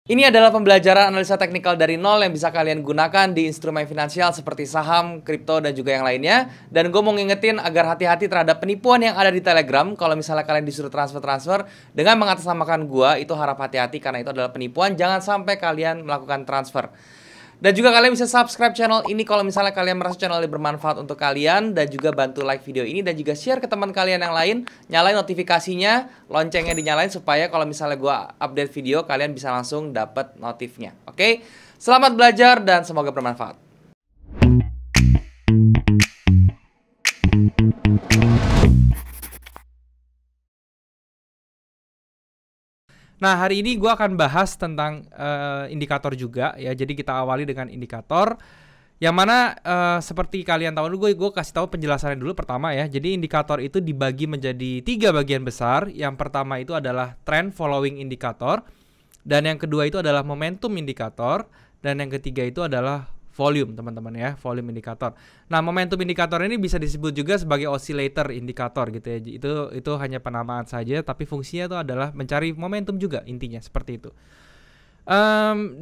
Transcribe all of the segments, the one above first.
Ini adalah pembelajaran analisa teknikal dari nol yang bisa kalian gunakan di instrumen finansial seperti saham, kripto, dan juga yang lainnya. Dan gue mau ngingetin agar hati-hati terhadap penipuan yang ada di Telegram. Kalau misalnya kalian disuruh transfer-transfer dengan mengatasnamakan gue, itu harap hati-hati karena itu adalah penipuan. Jangan sampai kalian melakukan transfer. Dan juga kalian bisa subscribe channel ini kalau misalnya kalian merasa channel ini bermanfaat untuk kalian. Dan juga bantu like video ini dan juga share ke teman kalian yang lain. Nyalain notifikasinya, loncengnya dinyalain supaya kalau misalnya gue update video kalian bisa langsung dapat notifnya. Oke? Selamat belajar dan semoga bermanfaat. Nah, hari ini gue akan bahas tentang indikator juga ya. Jadi kita awali dengan indikator yang mana seperti kalian tahu dulu, gue kasih tahu penjelasannya dulu pertama ya. Jadi indikator itu dibagi menjadi 3 bagian besar. Yang pertama itu adalah trend following indikator, dan yang kedua itu adalah momentum indikator, dan yang ketiga itu adalah volume, teman-teman ya, volume indikator. Nah, momentum indikator ini bisa disebut juga sebagai oscillator indikator gitu ya. Itu hanya penamaan saja, tapi fungsinya itu adalah mencari momentum juga intinya seperti itu.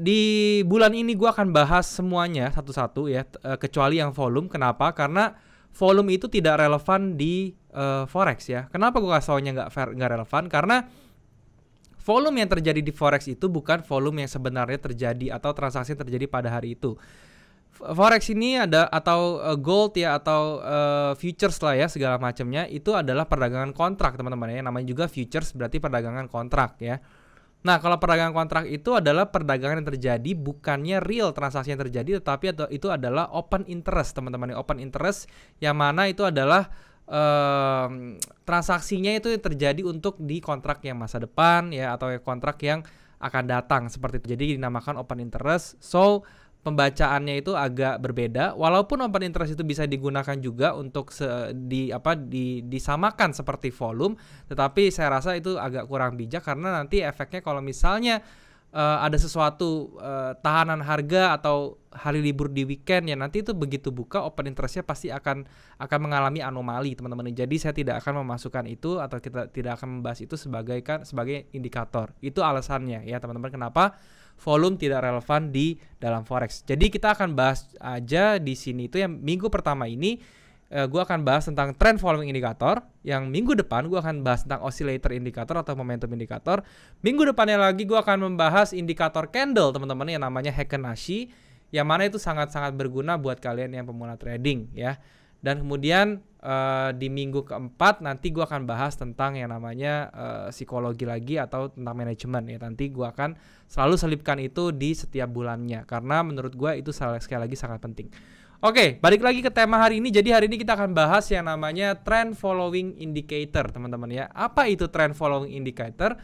Di bulan ini gue akan bahas semuanya satu-satu ya, kecuali yang volume. Kenapa? Karena volume itu tidak relevan di forex ya. Kenapa gue kasih taunya nggak relevan? Karena volume yang terjadi di forex itu bukan volume yang sebenarnya terjadi atau transaksi yang terjadi pada hari itu. Forex ini ada atau gold ya atau futures lah ya segala macamnya, itu adalah perdagangan kontrak teman-teman ya. Namanya juga futures berarti perdagangan kontrak ya. Nah, kalau perdagangan kontrak itu adalah perdagangan yang terjadi, bukannya real transaksi yang terjadi, tetapi itu adalah open interest teman-teman ya. Open interest yang mana itu adalah transaksinya itu terjadi untuk di kontrak yang masa depan ya, atau kontrak yang akan datang seperti itu. Jadi dinamakan open interest. So pembacaannya itu agak berbeda, walaupun open interest itu bisa digunakan juga untuk disamakan seperti volume, tetapi saya rasa itu agak kurang bijak karena nanti efeknya kalau misalnya ada sesuatu tahanan harga atau hari libur di weekend ya, nanti itu begitu buka open interestnya pasti akan mengalami anomali teman-teman. Jadi saya tidak akan memasukkan itu atau kita tidak akan membahas itu sebagai indikator. Itu alasannya ya teman-teman, kenapa volume tidak relevan di dalam forex. Jadi kita akan bahas aja di sini itu yang minggu pertama ini gue akan bahas tentang trend following indikator. Yang minggu depan gue akan bahas tentang oscillator indikator atau momentum indikator. Minggu depannya lagi gue akan membahas indikator candle teman-teman yang namanya Heikin Ashi, yang mana itu sangat-sangat berguna buat kalian yang pemula trading ya. Dan kemudian di minggu keempat nanti gue akan bahas tentang yang namanya psikologi lagi atau tentang manajemen ya. Nanti gue akan selalu selipkan itu di setiap bulannya karena menurut gue itu sekali lagi sangat penting. Oke, balik lagi ke tema hari ini. Jadi hari ini kita akan bahas yang namanya trend following indicator teman-teman ya. Apa itu trend following indicator?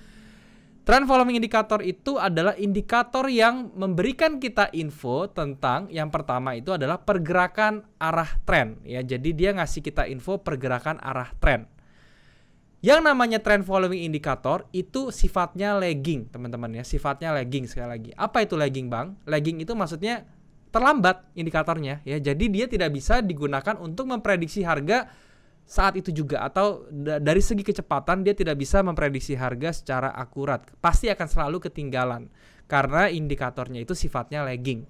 Trend following indikator itu adalah indikator yang memberikan kita info tentang yang pertama itu adalah pergerakan arah tren ya. Jadi dia ngasih kita info pergerakan arah tren. Yang namanya trend following indikator itu sifatnya lagging teman-teman ya. Sifatnya lagging sekali lagi. Apa itu lagging bang? Lagging itu maksudnya terlambat indikatornya ya. Jadi dia tidak bisa digunakan untuk memprediksi harga saat itu juga, atau dari segi kecepatan dia tidak bisa memprediksi harga secara akurat. Pasti akan selalu ketinggalan karena indikatornya itu sifatnya lagging.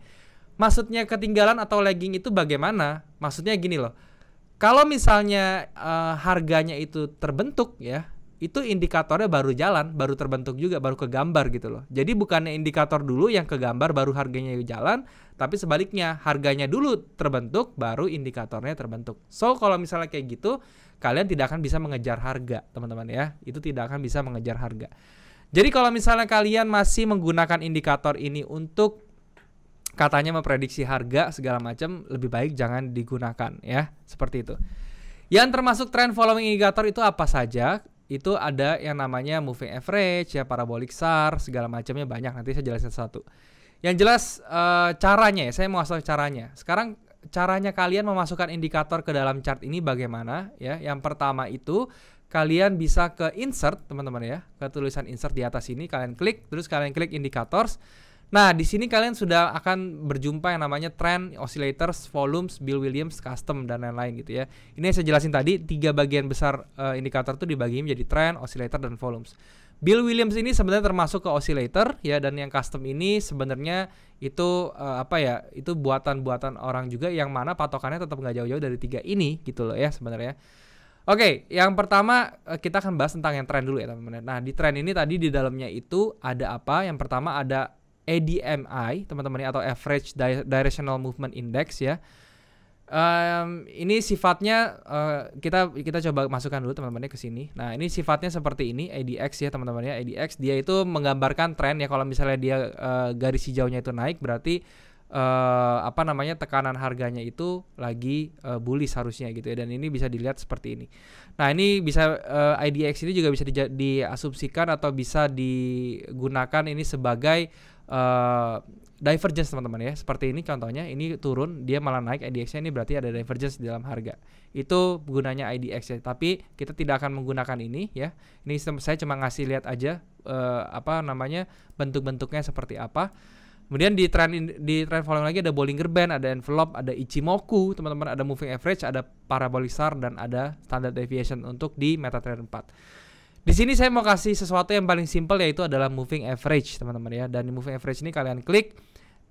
Maksudnya ketinggalan atau lagging itu bagaimana? Maksudnya gini loh. Kalau misalnya harganya itu terbentuk ya, itu indikatornya baru jalan, baru terbentuk juga, baru kegambar gitu loh. Jadi bukannya indikator dulu yang kegambar baru harganya jalan, tapi sebaliknya harganya dulu terbentuk baru indikatornya terbentuk. So kalau misalnya kayak gitu, kalian tidak akan bisa mengejar harga teman-teman ya. Itu tidak akan bisa mengejar harga. Jadi kalau misalnya kalian masih menggunakan indikator ini untuk katanya memprediksi harga segala macam, lebih baik jangan digunakan ya. Seperti itu. Yang termasuk trend following indikator itu apa saja? Itu ada yang namanya moving average ya, parabolic SAR, segala macamnya banyak. Nanti saya jelasin satu. Yang jelas caranya ya, saya mau kasih caranya. Sekarang caranya kalian memasukkan indikator ke dalam chart ini bagaimana ya. Yang pertama itu kalian bisa ke insert teman-teman ya, ke tulisan insert di atas ini kalian klik, terus kalian klik indicators. Nah, di sini kalian sudah akan berjumpa yang namanya trend, oscillators, volumes, Bill Williams, custom, dan lain-lain gitu ya. Ini yang saya jelasin tadi, 3 bagian besar indikator itu dibagi menjadi trend, oscillator, dan volumes. Bill Williams ini sebenarnya termasuk ke oscillator ya, dan yang custom ini sebenarnya itu itu buatan orang juga yang mana patokannya tetap nggak jauh-jauh dari 3 ini gitu loh ya sebenarnya. Oke, yang pertama kita akan bahas tentang yang tren dulu ya teman-teman. Nah, di tren ini tadi di dalamnya itu ada apa? Yang pertama ada ADMI teman-teman ya, atau Average Directional Movement Index ya. Ini sifatnya kita coba masukkan dulu teman-teman ke sini. Nah, ini sifatnya seperti ini, ADX ya teman-teman ya. ADX dia itu menggambarkan tren ya, kalau misalnya dia garis hijaunya itu naik berarti tekanan harganya itu lagi bullish harusnya gitu ya, dan ini bisa dilihat seperti ini. Nah, ini bisa IDX ini juga bisa diasumsikan atau bisa digunakan ini sebagai divergence teman-teman ya. Seperti ini contohnya, ini turun dia malah naik IDX-nya, ini berarti ada divergence di dalam harga. Itu gunanya IDX ya. Tapi kita tidak akan menggunakan ini ya. Ini saya cuma ngasih lihat aja bentuk-bentuknya seperti apa. Kemudian di trend following lagi ada Bollinger Band, ada envelope, ada Ichimoku, teman-teman, ada moving average, ada parabolic SAR, dan ada standard deviation untuk di MetaTrader 4. Di sini saya mau kasih sesuatu yang paling simple, yaitu adalah moving average, teman-teman ya. Dan di moving average ini kalian klik,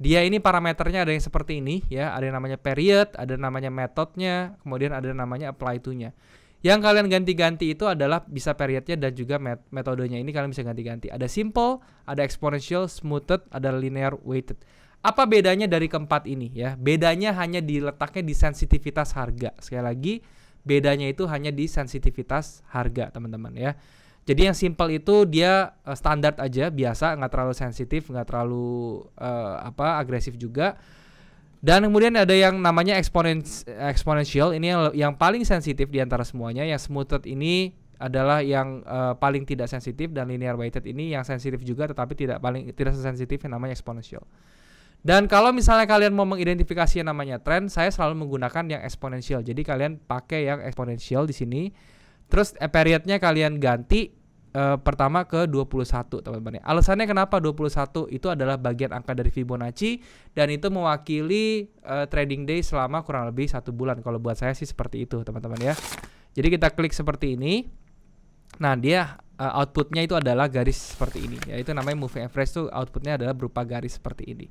dia ini parameternya ada yang seperti ini ya, ada yang namanya period, ada namanya metodenya, kemudian ada namanya apply to-nya. Yang kalian ganti-ganti itu adalah bisa periodnya dan juga metodenya, ini kalian bisa ganti-ganti. Ada simple, ada exponential, smoothed, ada linear weighted. Apa bedanya dari keempat ini ya? Bedanya hanya diletaknya di sensitivitas harga. Sekali lagi, bedanya itu hanya di sensitivitas harga, teman-teman ya. Jadi yang simple itu dia standar aja, biasa, nggak terlalu sensitif, nggak terlalu agresif juga. Dan kemudian ada yang namanya exponential, ini yang paling sensitif di antara semuanya. Yang smoothed ini adalah yang paling tidak sensitif, dan linear weighted ini yang sensitif juga tetapi tidak sesensitif yang namanya exponential. Dan kalau misalnya kalian mau mengidentifikasi yang namanya trend, saya selalu menggunakan yang exponential. Jadi kalian pakai yang exponential di sini. Terus periodnya kalian ganti pertama ke 21 teman-teman. Alasannya kenapa 21? Itu adalah bagian angka dari Fibonacci, dan itu mewakili trading day selama kurang lebih 1 bulan. Kalau buat saya sih seperti itu teman-teman ya. Jadi kita klik seperti ini. Nah, dia outputnya itu adalah garis seperti ini, yaitu namanya moving average. Tuh outputnya adalah berupa garis seperti ini.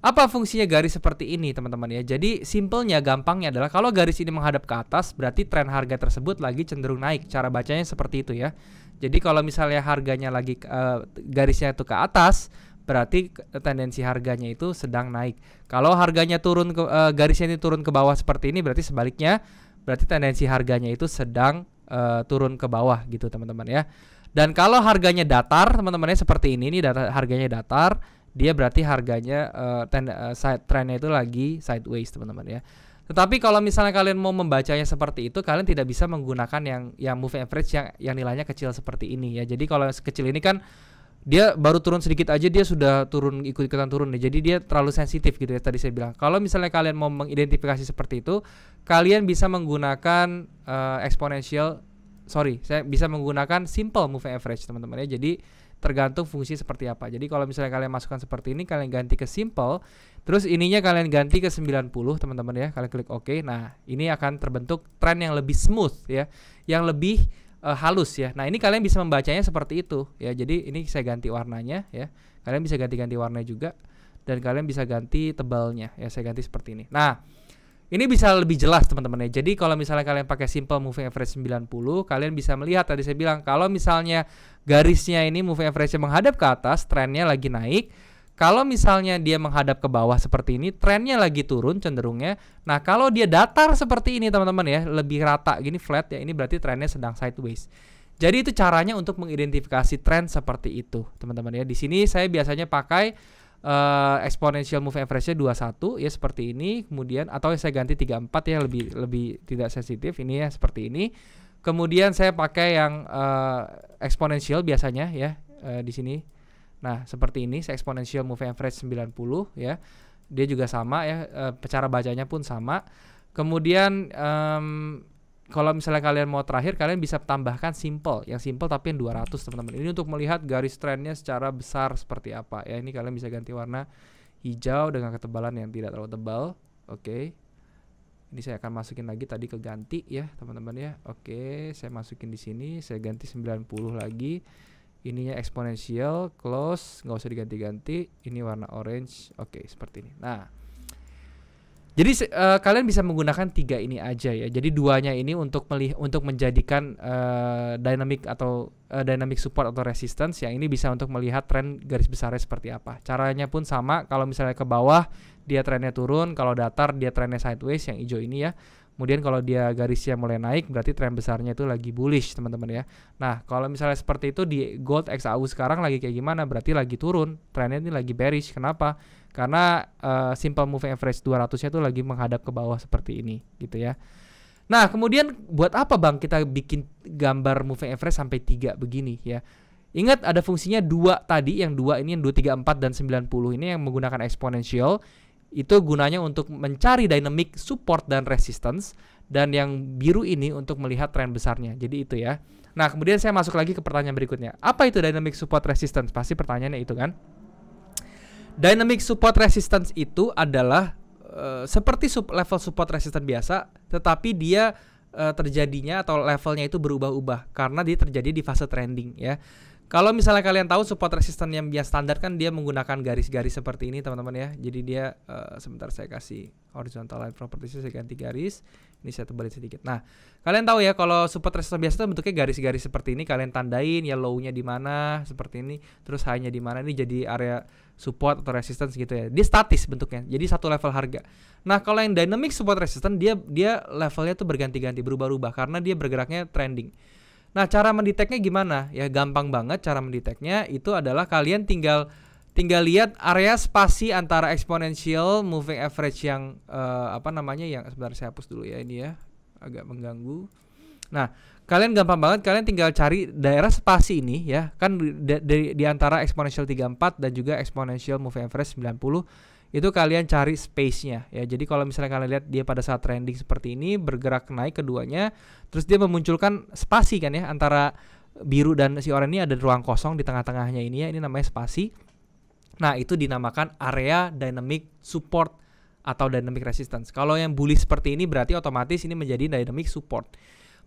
Apa fungsinya garis seperti ini teman-teman ya? Jadi simpelnya, gampangnya adalah kalau garis ini menghadap ke atas berarti tren harga tersebut lagi cenderung naik. Cara bacanya seperti itu ya. Jadi kalau misalnya harganya lagi garisnya itu ke atas, berarti tendensi harganya itu sedang naik. Kalau harganya turun garisnya ini turun ke bawah seperti ini, berarti sebaliknya, berarti tendensi harganya itu sedang turun ke bawah gitu teman-teman ya. Dan kalau harganya datar teman-teman ya, seperti ini harganya datar, dia berarti harganya trennya itu lagi sideways teman-teman ya. Tetapi kalau misalnya kalian mau membacanya seperti itu, kalian tidak bisa menggunakan yang moving average yang nilainya kecil seperti ini ya. Jadi kalau kecil ini kan dia baru turun sedikit aja dia sudah turun, ikut-ikutan turun nih. Jadi dia terlalu sensitif gitu ya, tadi saya bilang. Kalau misalnya kalian mau mengidentifikasi seperti itu, kalian bisa menggunakan saya bisa menggunakan simple moving average teman-teman ya. Jadi tergantung fungsi seperti apa. Jadi kalau misalnya kalian masukkan seperti ini, kalian ganti ke simple, terus ininya kalian ganti ke 90 teman-teman ya. Kalian klik OK. Nah, ini akan terbentuk tren yang lebih smooth ya, yang lebih halus ya. Nah, ini kalian bisa membacanya seperti itu ya. Jadi ini saya ganti warnanya ya. Kalian bisa ganti-ganti warnanya juga, dan kalian bisa ganti tebalnya ya. Saya ganti seperti ini. Nah, ini bisa lebih jelas teman-teman ya. Jadi kalau misalnya kalian pakai simple moving average 90, kalian bisa melihat, tadi saya bilang, kalau misalnya garisnya ini moving average menghadap ke atas, trennya lagi naik. Kalau misalnya dia menghadap ke bawah seperti ini, trennya lagi turun cenderungnya. Nah, kalau dia datar seperti ini teman-teman ya, lebih rata gini, flat ya, ini berarti trennya sedang sideways. Jadi itu caranya untuk mengidentifikasi tren seperti itu teman-teman ya. Di sini saya biasanya pakai exponential moving average-nya 21 ya, seperti ini. Kemudian atau saya ganti 34 ya, lebih tidak sensitif ini ya, seperti ini. Kemudian saya pakai yang exponential biasanya ya di sini. Nah, seperti ini, saya exponential moving average 90 ya. Dia juga sama ya, cara bacanya pun sama. Kemudian kalau misalnya kalian mau terakhir, kalian bisa tambahkan simple, yang simple tapi yang 200 teman-teman. Ini untuk melihat garis trennya secara besar seperti apa ya. Ini kalian bisa ganti warna hijau dengan ketebalan yang tidak terlalu tebal. Oke. Ini saya akan masukin lagi tadi ke ganti ya teman-teman ya. Oke, saya masukin di sini, saya ganti 90 lagi. ininya exponential, close, nggak usah diganti-ganti. Ini warna orange, oke, seperti ini. Nah, jadi kalian bisa menggunakan 3 ini aja ya. Jadi 2-nya ini untuk menjadikan dynamic atau dynamic support atau resistance. Yang ini bisa untuk melihat tren garis besarnya seperti apa. Caranya pun sama. Kalau misalnya ke bawah dia trennya turun, kalau datar dia trennya sideways yang hijau ini ya. Kemudian kalau dia garisnya mulai naik berarti tren besarnya itu lagi bullish teman-teman ya. Nah kalau misalnya seperti itu di gold XAU sekarang lagi kayak gimana? Berarti lagi turun, trennya ini lagi bearish. Kenapa? Karena simple moving average 200-nya itu lagi menghadap ke bawah seperti ini gitu ya. Nah kemudian buat apa bang kita bikin gambar moving average sampai 3 begini ya? Ingat ada fungsinya 2 tadi, yang 2 ini yang 234 dan 90 ini yang menggunakan exponential. Itu gunanya untuk mencari dynamic support dan resistance, dan yang biru ini untuk melihat tren besarnya. Jadi itu ya. Nah kemudian saya masuk lagi ke pertanyaan berikutnya. Apa itu dynamic support resistance? Pasti pertanyaannya itu kan. Dynamic support resistance itu adalah seperti level support resistance biasa, tetapi dia terjadinya atau levelnya itu berubah-ubah karena dia terjadi di fase trending ya. Kalau misalnya kalian tahu support resistance yang biasa standar kan dia menggunakan garis-garis seperti ini teman-teman ya. Jadi dia sebentar saya kasih horizontal line properties, saya ganti garis. Ini saya tebalin sedikit. Nah, kalian tahu ya kalau support resistance biasa itu bentuknya garis-garis seperti ini. Kalian tandain ya low-nya di mana seperti ini, terus high-nya di mana. Ini jadi area support atau resistance gitu ya. Dia statis bentuknya. Jadi satu level harga. Nah, kalau yang dynamic support resistance dia levelnya tuh berganti-ganti, berubah-ubah karena dia bergeraknya trending. Nah, cara mendeteknya gimana? Ya gampang banget cara mendeteknya itu adalah kalian tinggal lihat area spasi antara exponential moving average yang yang sebentar saya hapus dulu ya ini ya, agak mengganggu. Nah, kalian gampang banget, kalian tinggal cari daerah spasi ini ya, kan di antara exponential 34 dan juga exponential moving average 90. Itu kalian cari space-nya ya. Jadi kalau misalnya kalian lihat dia pada saat trending seperti ini bergerak naik keduanya, terus dia memunculkan spasi kan ya antara biru dan si oranye ini, ada ruang kosong di tengah-tengahnya ini ya. Ini namanya spasi. Nah, itu dinamakan area dynamic support atau dynamic resistance. Kalau yang bullish seperti ini berarti otomatis ini menjadi dynamic support.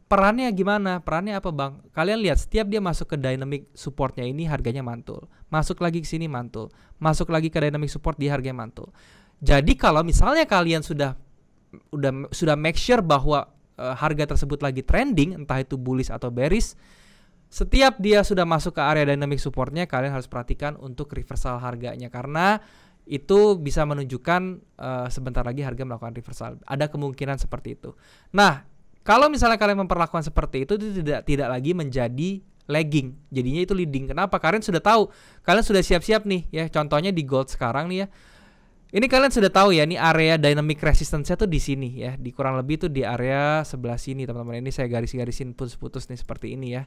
Perannya gimana? Perannya apa bang? Kalian lihat setiap dia masuk ke dynamic supportnya ini harganya mantul. Masuk lagi ke sini mantul. Masuk lagi ke dynamic support dia harganya mantul. Jadi kalau misalnya kalian sudah make sure bahwa harga tersebut lagi trending, entah itu bullish atau bearish, setiap dia sudah masuk ke area dynamic supportnya kalian harus perhatikan untuk reversal harganya, karena itu bisa menunjukkan sebentar lagi harga melakukan reversal. Ada kemungkinan seperti itu. Nah, kalau misalnya kalian memperlakukan seperti itu tidak lagi menjadi lagging, jadinya itu leading. Kenapa? Kalian sudah tahu, kalian sudah siap-siap nih ya. Contohnya di gold sekarang nih ya. Ini kalian sudah tahu ya, ini area dynamic resistance-nya tuh di sini ya, di kurang lebih tuh di area sebelah sini teman-teman. Ini saya garis-garisin putus-putus nih seperti ini ya.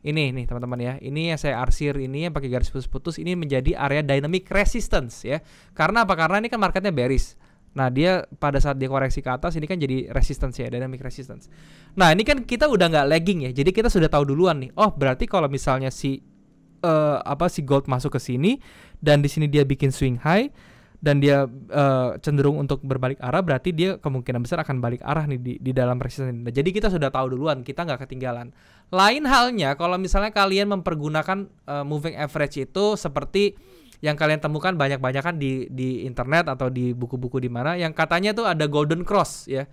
Ini nih teman-teman ya. Ini yang saya arsir ini yang pakai garis putus-putus, ini menjadi area dynamic resistance ya. Karena apa? Karena ini kan marketnya bearish. Nah, dia pada saat dia koreksi ke atas ini kan jadi resistance ya, dynamic resistance. Nah, ini kan kita udah nggak lagging ya. Jadi kita sudah tahu duluan nih. Oh, berarti kalau misalnya si gold masuk ke sini dan di sini dia bikin swing high dan dia cenderung untuk berbalik arah, berarti dia kemungkinan besar akan balik arah nih di dalam resistance ini. Nah, jadi kita sudah tahu duluan, kita nggak ketinggalan. Lain halnya kalau misalnya kalian mempergunakan moving average itu seperti yang kalian temukan banyak-banyakan di internet atau di buku-buku di mana yang katanya tuh ada golden cross ya.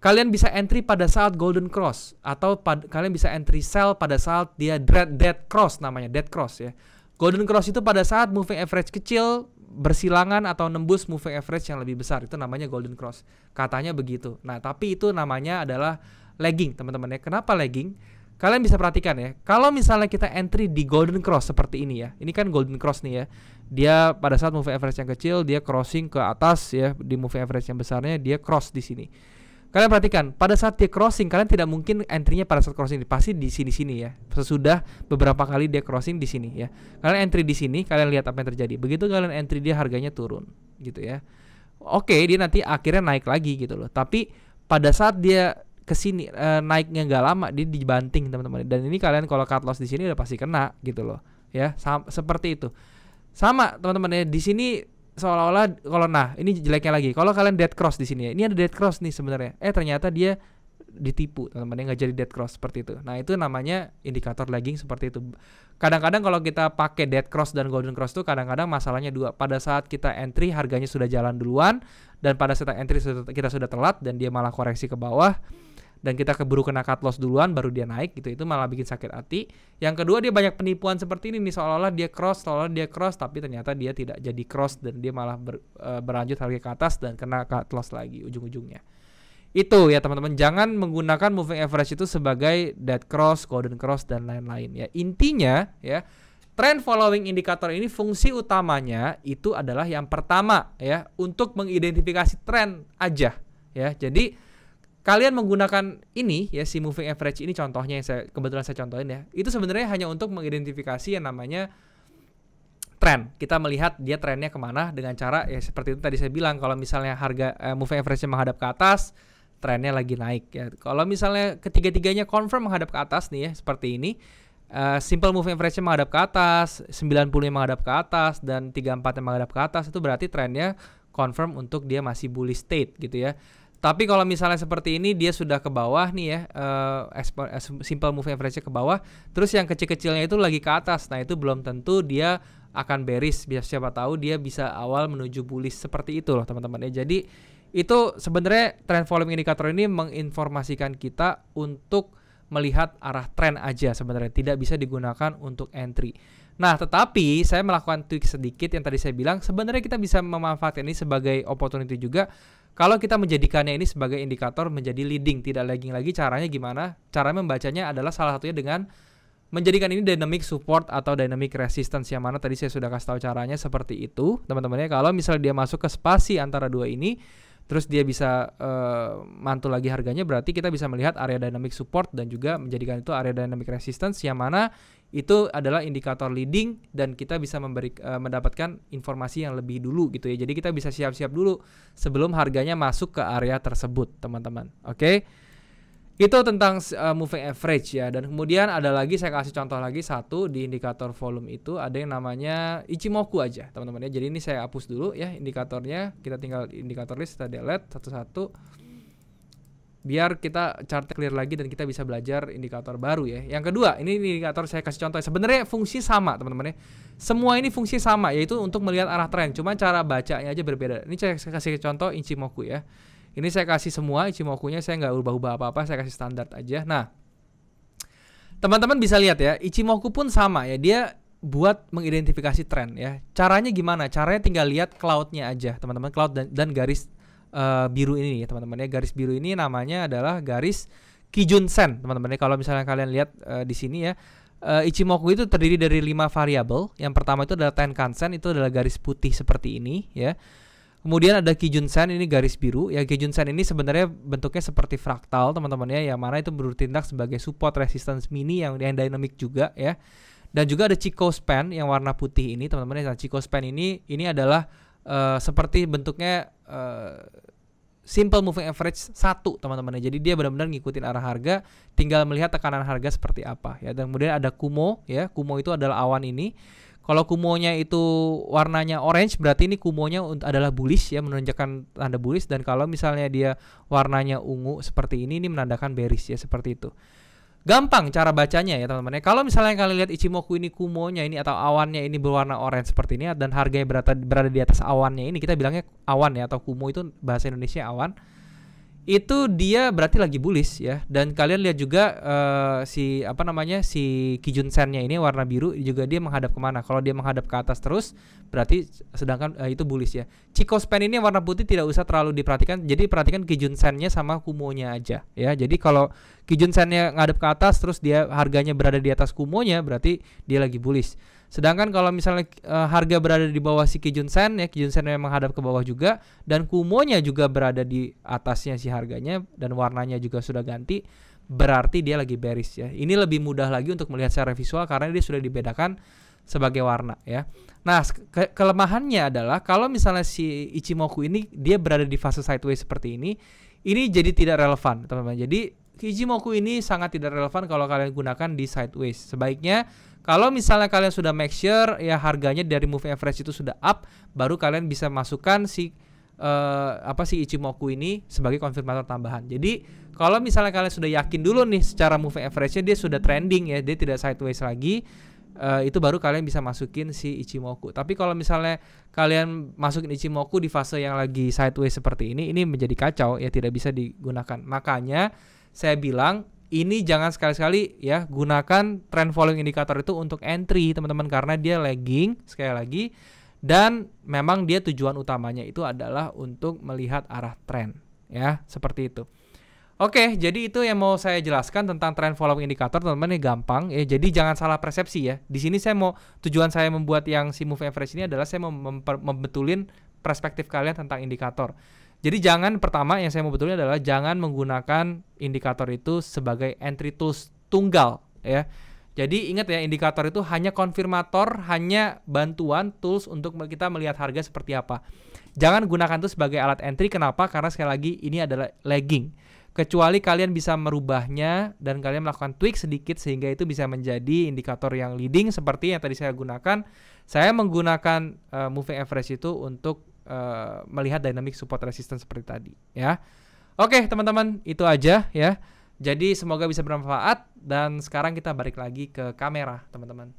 Kalian bisa entry pada saat golden cross atau kalian bisa entry sell pada saat dia dead cross, namanya dead cross ya. Golden cross itu pada saat moving average kecil bersilangan atau nembus moving average yang lebih besar, itu namanya golden cross. Katanya begitu. Nah, tapi itu namanya adalah lagging, teman-teman ya. Kenapa lagging? Kalian bisa perhatikan ya, kalau misalnya kita entry di golden cross seperti ini ya, ini kan golden cross nih ya, dia pada saat moving average yang kecil dia crossing ke atas ya, di moving average yang besarnya dia cross di sini. Kalian perhatikan, pada saat dia crossing, kalian tidak mungkin entry-nya pada saat crossing, pasti di sini-sini ya. Sesudah beberapa kali dia crossing di sini ya. Kalian entry di sini, kalian lihat apa yang terjadi. Begitu kalian entry dia harganya turun gitu ya. Oke, dia nanti akhirnya naik lagi gitu loh. Tapi pada saat dia kesini naiknya nggak lama dia dibanting teman-teman, dan ini kalian kalau cut loss di sini udah pasti kena gitu loh ya. Seperti itu sama teman-teman ya, di sini seolah-olah kalau ini jeleknya lagi kalau kalian dead cross di sini ya, ini ada dead cross nih sebenarnya, ternyata dia ditipu teman-teman, nggak jadi dead cross seperti itu. Nah, itu namanya indikator lagging seperti itu. kadang-kadang kalau kita pakai dead cross dan golden cross tuh kadang-kadang masalahnya dua. Pada saat kita entry harganya sudah jalan duluan, dan pada saat entry kita sudah telat dan dia malah koreksi ke bawah, dan kita keburu kena cut loss duluan baru dia naik gitu, itu malah bikin sakit hati. Yang kedua, dia banyak penipuan seperti ini nih, seolah-olah dia cross tapi ternyata dia tidak jadi cross dan dia malah berlanjut harga ke atas dan kena cut loss lagi ujung-ujungnya. Itu ya teman-teman, jangan menggunakan moving average itu sebagai dead cross, golden cross dan lain-lain ya. Intinya ya, trend following indikator ini fungsi utamanya itu adalah yang pertama ya, untuk mengidentifikasi tren aja ya. Jadi kalian menggunakan ini ya, si moving average ini contohnya yang kebetulan saya contohin ya, itu sebenarnya hanya untuk mengidentifikasi yang namanya tren. Kita melihat dia trennya kemana dengan cara ya seperti itu tadi saya bilang, kalau misalnya harga moving average-nya menghadap ke atas, trennya lagi naik ya. Kalau misalnya ketiga-tiganya confirm menghadap ke atas nih ya, seperti ini, simple moving average-nya menghadap ke atas, 90 yang menghadap ke atas, dan 34 yang menghadap ke atas, itu berarti trennya confirm untuk dia masih bullish state gitu ya. Tapi kalau misalnya seperti ini dia sudah ke bawah nih ya, simple moving average-nya ke bawah, terus yang kecil-kecilnya itu lagi ke atas, nah itu belum tentu dia akan bearish, siapa tahu dia bisa awal menuju bullish seperti itu loh teman-teman ya. Jadi itu sebenarnya trend following indicator ini menginformasikan kita untuk melihat arah tren aja sebenarnya, tidak bisa digunakan untuk entry. Nah, tetapi saya melakukan tweak sedikit yang tadi saya bilang, sebenarnya kita bisa memanfaatkan ini sebagai opportunity juga kalau kita menjadikannya ini sebagai indikator menjadi leading, tidak lagging lagi. Caranya gimana? Cara membacanya adalah salah satunya dengan menjadikan ini dynamic support atau dynamic resistance, yang mana tadi saya sudah kasih tahu caranya seperti itu teman-teman ya. Kalau misalnya dia masuk ke spasi antara dua ini, terus dia bisa mantul lagi harganya, berarti kita bisa melihat area dynamic support dan juga menjadikan itu area dynamic resistance, yang mana itu adalah indikator leading dan kita bisa mendapatkan informasi yang lebih dulu gitu ya. Jadi kita bisa siap-siap dulu sebelum harganya masuk ke area tersebut teman-teman. Oke. Itu tentang moving average ya. Dan kemudian ada lagi, saya kasih contoh lagi satu di indikator volume itu, ada yang namanya Ichimoku aja teman-teman ya. Jadi ini saya hapus dulu ya indikatornya, kita tinggal indikator list, kita delete satu-satu biar kita chart clear lagi dan kita bisa belajar indikator baru ya. Yang kedua, ini indikator saya kasih contoh. Sebenarnya fungsi sama teman-teman ya. Semua ini fungsi sama, yaitu untuk melihat arah tren. Cuma cara bacanya aja berbeda. Ini saya kasih contoh Ichimoku ya. Ini saya kasih semua Ichimoku-nya, saya nggak ubah-ubah apa-apa, saya kasih standar aja. Nah, teman-teman bisa lihat ya, Ichimoku pun sama ya. Dia buat mengidentifikasi tren ya. Caranya gimana? Caranya tinggal lihat cloud-nya aja teman-teman, cloud dan garis biru ini ya teman-teman ya. Garis biru ini namanya adalah garis Kijun Sen teman-teman ya. Kalau misalnya kalian lihat di sini ya, Ichimoku itu terdiri dari 5 variabel. Yang pertama itu adalah Tenkan-sen, itu adalah garis putih seperti ini ya. Kemudian ada Kijun Sen, ini garis biru ya. Kijun Sen ini sebenarnya bentuknya seperti fraktal teman-teman ya, yang mana itu bertindak sebagai support resistance mini yang dynamic juga ya. Dan juga ada Chikou Span yang warna putih ini teman-teman ya. Nah, Chikou Span ini adalah seperti bentuknya simple moving average 1 teman-teman ya. Jadi dia benar-benar ngikutin arah harga, tinggal melihat tekanan harga seperti apa ya. Dan kemudian ada Kumo ya. Kumo itu adalah awan ini. Kalau Kumonya itu warnanya orange, berarti ini Kumonya adalah bullish ya, menunjukkan tanda bullish. Dan kalau misalnya dia warnanya ungu seperti ini menandakan bearish ya, seperti itu. Gampang cara bacanya ya teman-teman ya. Kalau misalnya kalian lihat Ichimoku ini Kumonya ini atau awannya ini berwarna orange seperti ini dan harganya berada di atas awannya ini, kita bilangnya awan ya, atau Kumo itu bahasa Indonesia awan. Itu dia berarti lagi bullish ya. Dan kalian lihat juga si Kijun Sen-nya ini warna biru juga, dia menghadap kemana? Kalau dia menghadap ke atas terus, berarti sedangkan itu bullish ya. Chikou Span ini warna putih tidak usah terlalu diperhatikan. Jadi perhatikan Kijun Sen-nya sama Kumonya aja ya. Jadi kalau Kijun Sen-nya ngadep ke atas terus dia harganya berada di atas Kumonya, berarti dia lagi bullish. Sedangkan kalau misalnya harga berada di bawah si Kijun Sen ya, Kijun Sen memang menghadap ke bawah juga, dan Kumonya juga berada di atasnya si harganya dan warnanya juga sudah ganti, berarti dia lagi bearish ya. Ini lebih mudah lagi untuk melihat secara visual karena dia sudah dibedakan sebagai warna ya. Nah, kelemahannya adalah kalau misalnya si Ichimoku ini dia berada di fase sideways seperti ini jadi tidak relevan teman-teman. Jadi Ichimoku ini sangat tidak relevan kalau kalian gunakan di sideways. Sebaiknya kalau misalnya kalian sudah make sure ya harganya dari moving average itu sudah up, baru kalian bisa masukkan si Ichimoku ini sebagai konfirmator tambahan. Jadi kalau misalnya kalian sudah yakin dulu nih secara moving average-nya dia sudah trending ya, dia tidak sideways lagi, itu baru kalian bisa masukin si Ichimoku. Tapi kalau misalnya kalian masukin Ichimoku di fase yang lagi sideways seperti ini menjadi kacau ya, tidak bisa digunakan. Makanya saya bilang ini jangan sekali-sekali ya gunakan trend following indicator itu untuk entry teman-teman, karena dia lagging sekali lagi, dan memang dia tujuan utamanya itu adalah untuk melihat arah trend ya, seperti itu. Oke, jadi itu yang mau saya jelaskan tentang trend following indicator, teman-teman. Ini gampang ya. Jadi jangan salah persepsi ya. Di sini tujuan saya membuat yang si move average ini adalah saya mau membetulin perspektif kalian tentang indikator. Jadi jangan, pertama yang saya mau betulin adalah jangan menggunakan indikator itu sebagai entry tools tunggal ya. Jadi ingat ya, indikator itu hanya konfirmator, hanya bantuan tools untuk kita melihat harga seperti apa. Jangan gunakan itu sebagai alat entry. Kenapa? Karena sekali lagi ini adalah lagging. Kecuali kalian bisa merubahnya dan kalian melakukan tweak sedikit sehingga itu bisa menjadi indikator yang leading seperti yang tadi saya gunakan. Saya menggunakan moving average itu untuk melihat dynamic support resistance seperti tadi ya. Oke teman-teman, itu aja ya. Jadi semoga bisa bermanfaat, dan sekarang kita balik lagi ke kamera teman-teman.